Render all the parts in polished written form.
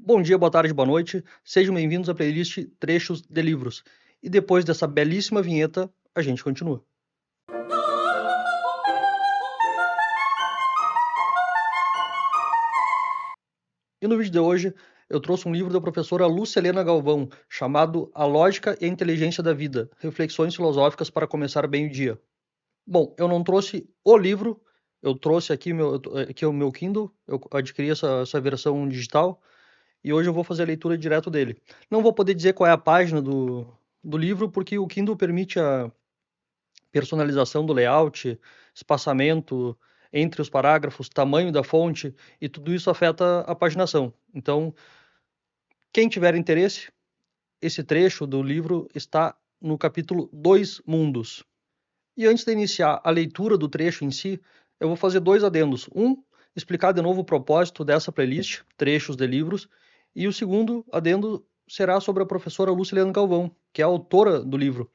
Bom dia, boa tarde, boa noite. Sejam bem-vindos à playlist Trechos de Livros. E depois dessa belíssima vinheta, a gente continua. E no vídeo de hoje, eu trouxe um livro da professora Lucilena Galvão, chamado A Lógica e a Inteligência da Vida, Reflexões Filosóficas para Começar Bem o Dia. Bom, eu não trouxe o livro, eu trouxe aqui o meu Kindle, eu adquiri essa versão digital, e hoje eu vou fazer a leitura direto dele. Não vou poder dizer qual é a página do livro, porque o Kindle permite a personalização do layout, espaçamento entre os parágrafos, tamanho da fonte, e tudo isso afeta a paginação. Então, quem tiver interesse, esse trecho do livro está no capítulo Dois Mundos. E antes de iniciar a leitura do trecho em si, eu vou fazer dois adendos. Um, explicar de novo o propósito dessa playlist, trechos de livros, e o segundo adendo será sobre a professora Lucilena Galvão, que é a autora do livro.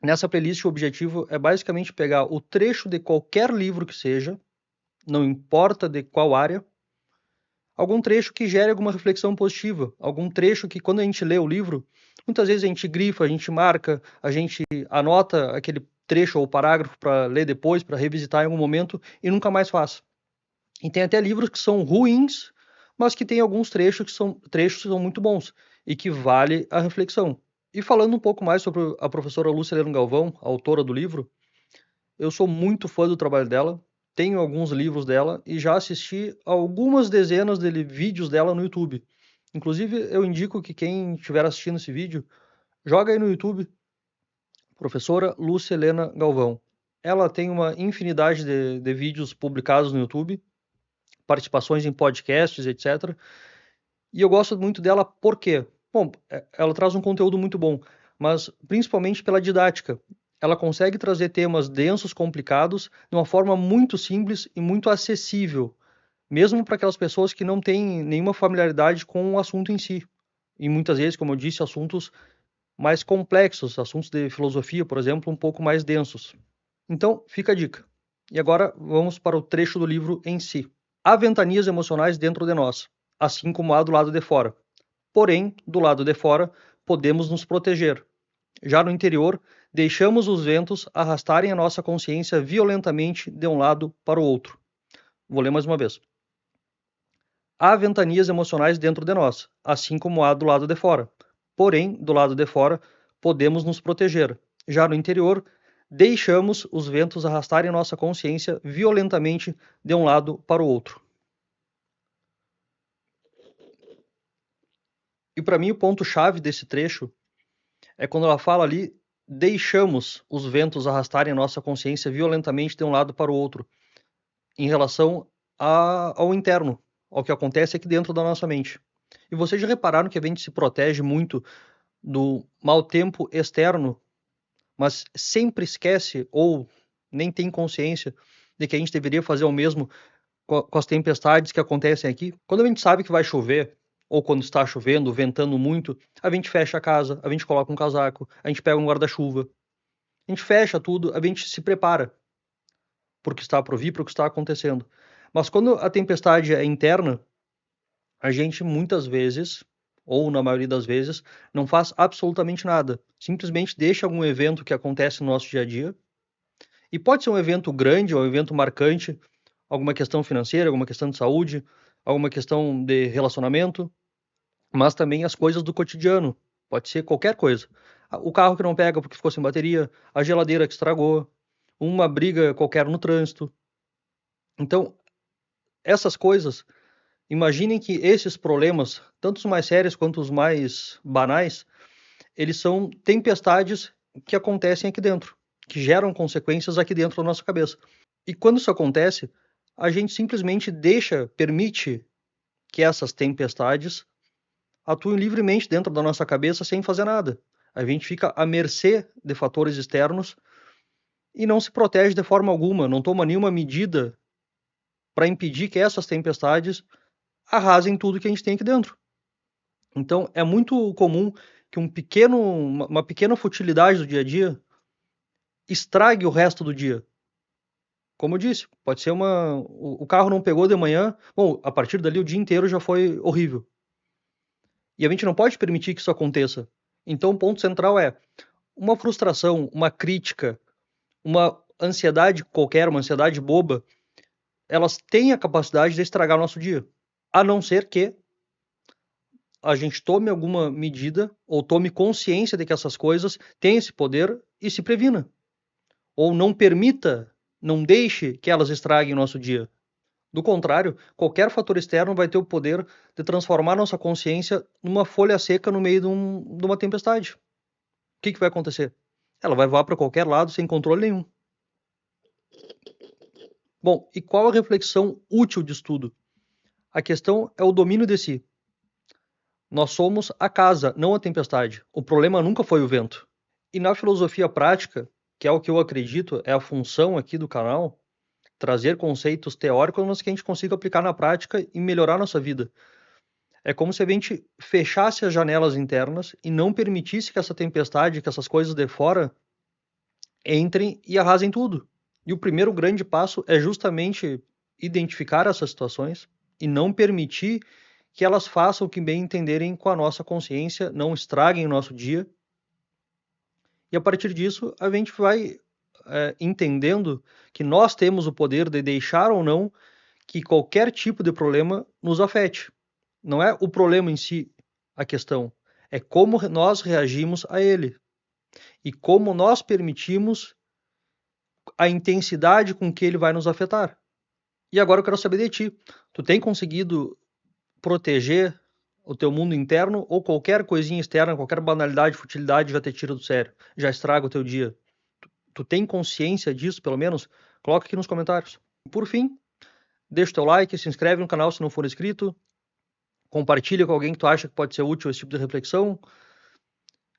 Nessa playlist, o objetivo é basicamente pegar o trecho de qualquer livro que seja, não importa de qual área, algum trecho que gere alguma reflexão positiva, algum trecho que, quando a gente lê o livro, muitas vezes a gente grifa, a gente marca, a gente anota aquele trecho ou parágrafo para ler depois, para revisitar em algum momento e nunca mais faz. E tem até livros que são ruins, mas que tem alguns trechos que são muito bons e que vale a reflexão. E falando um pouco mais sobre a professora Lucilena Galvão, a autora do livro, eu sou muito fã do trabalho dela, tenho alguns livros dela e já assisti algumas dezenas de vídeos dela no YouTube. Inclusive, eu indico que quem estiver assistindo esse vídeo, joga aí no YouTube, professora Lucilena Galvão. Ela tem uma infinidade de vídeos publicados no YouTube, participações em podcasts, etc. E eu gosto muito dela por quê? Bom, ela traz um conteúdo muito bom, mas principalmente pela didática. Ela consegue trazer temas densos, complicados, de uma forma muito simples e muito acessível, mesmo para aquelas pessoas que não têm nenhuma familiaridade com o assunto em si. E muitas vezes, como eu disse, assuntos mais complexos, assuntos de filosofia, por exemplo, um pouco mais densos. Então, fica a dica. E agora vamos para o trecho do livro em si. Há ventanias emocionais dentro de nós, assim como há do lado de fora. Porém, do lado de fora, podemos nos proteger. Já no interior, deixamos os ventos arrastarem a nossa consciência violentamente de um lado para o outro. Vou ler mais uma vez. Há ventanias emocionais dentro de nós, assim como há do lado de fora. Porém, do lado de fora, podemos nos proteger. Já no interior, deixamos os ventos arrastarem a nossa consciência violentamente de um lado para o outro. E para mim, o ponto-chave desse trecho é quando ela fala ali, deixamos os ventos arrastarem a nossa consciência violentamente de um lado para o outro, em relação ao interno, ao que acontece aqui dentro da nossa mente. E vocês já repararam que a gente se protege muito do mau tempo externo, mas sempre esquece ou nem tem consciência de que a gente deveria fazer o mesmo com as tempestades que acontecem aqui? Quando a gente sabe que vai chover, ou quando está chovendo, ventando muito, a gente fecha a casa, a gente coloca um casaco, a gente pega um guarda-chuva, a gente fecha tudo, a gente se prepara para o que está por vir, para o que está acontecendo. Mas quando a tempestade é interna, a gente muitas vezes, ou na maioria das vezes, não faz absolutamente nada. Simplesmente deixa algum evento que acontece no nosso dia a dia. E pode ser um evento grande, ou um evento marcante, alguma questão financeira, alguma questão de saúde, alguma questão de relacionamento, mas também as coisas do cotidiano. Pode ser qualquer coisa. O carro que não pega porque ficou sem bateria, a geladeira que estragou, uma briga qualquer no trânsito. Então, essas coisas, imaginem que esses problemas, tanto os mais sérios quanto os mais banais, eles são tempestades que acontecem aqui dentro, que geram consequências aqui dentro da nossa cabeça. E quando isso acontece, a gente simplesmente permite que essas tempestades atuem livremente dentro da nossa cabeça sem fazer nada. A gente fica à mercê de fatores externos e não se protege de forma alguma, não toma nenhuma medida para impedir que essas tempestades arrasem tudo que a gente tem aqui dentro. Então, é muito comum que uma pequena futilidade do dia a dia estrague o resto do dia. Como eu disse, pode ser o carro não pegou de manhã, bom, a partir dali o dia inteiro já foi horrível. E a gente não pode permitir que isso aconteça. Então, o ponto central é uma frustração, uma crítica, uma ansiedade qualquer, uma ansiedade boba, elas têm a capacidade de estragar o nosso dia. A não ser que a gente tome alguma medida ou tome consciência de que essas coisas têm esse poder e se previna. Ou não permita, não deixe que elas estraguem o nosso dia. Do contrário, qualquer fator externo vai ter o poder de transformar nossa consciência numa folha seca no meio de uma tempestade. O que vai acontecer? Ela vai voar para qualquer lado sem controle nenhum. Bom, e qual a reflexão útil disso tudo? A questão é o domínio de si. Nós somos a casa, não a tempestade. O problema nunca foi o vento. E na filosofia prática, que é o que eu acredito, é a função aqui do canal, trazer conceitos teóricos, mas que a gente consiga aplicar na prática e melhorar nossa vida. É como se a gente fechasse as janelas internas e não permitisse que essa tempestade, que essas coisas de fora entrem e arrasem tudo. E o primeiro grande passo é justamente identificar essas situações e não permitir que elas façam o que bem entenderem com a nossa consciência, não estraguem o nosso dia. E a partir disso, a gente vai entendendo que nós temos o poder de deixar ou não que qualquer tipo de problema nos afete. Não é o problema em si a questão, é como nós reagimos a ele e como nós permitimos a intensidade com que ele vai nos afetar. E agora eu quero saber de ti. Tu tem conseguido proteger o teu mundo interno ou qualquer coisinha externa, qualquer banalidade, futilidade já te tira do sério, já estraga o teu dia? Tu tem consciência disso, pelo menos? Coloca aqui nos comentários. Por fim, deixa o teu like, se inscreve no canal se não for inscrito, compartilha com alguém que tu acha que pode ser útil esse tipo de reflexão,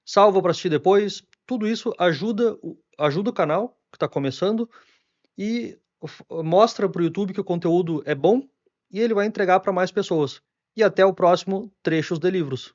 salva para assistir depois. Tudo isso ajuda o canal que está começando e mostra para o YouTube que o conteúdo é bom e ele vai entregar para mais pessoas. E até o próximo Trechos de Livros.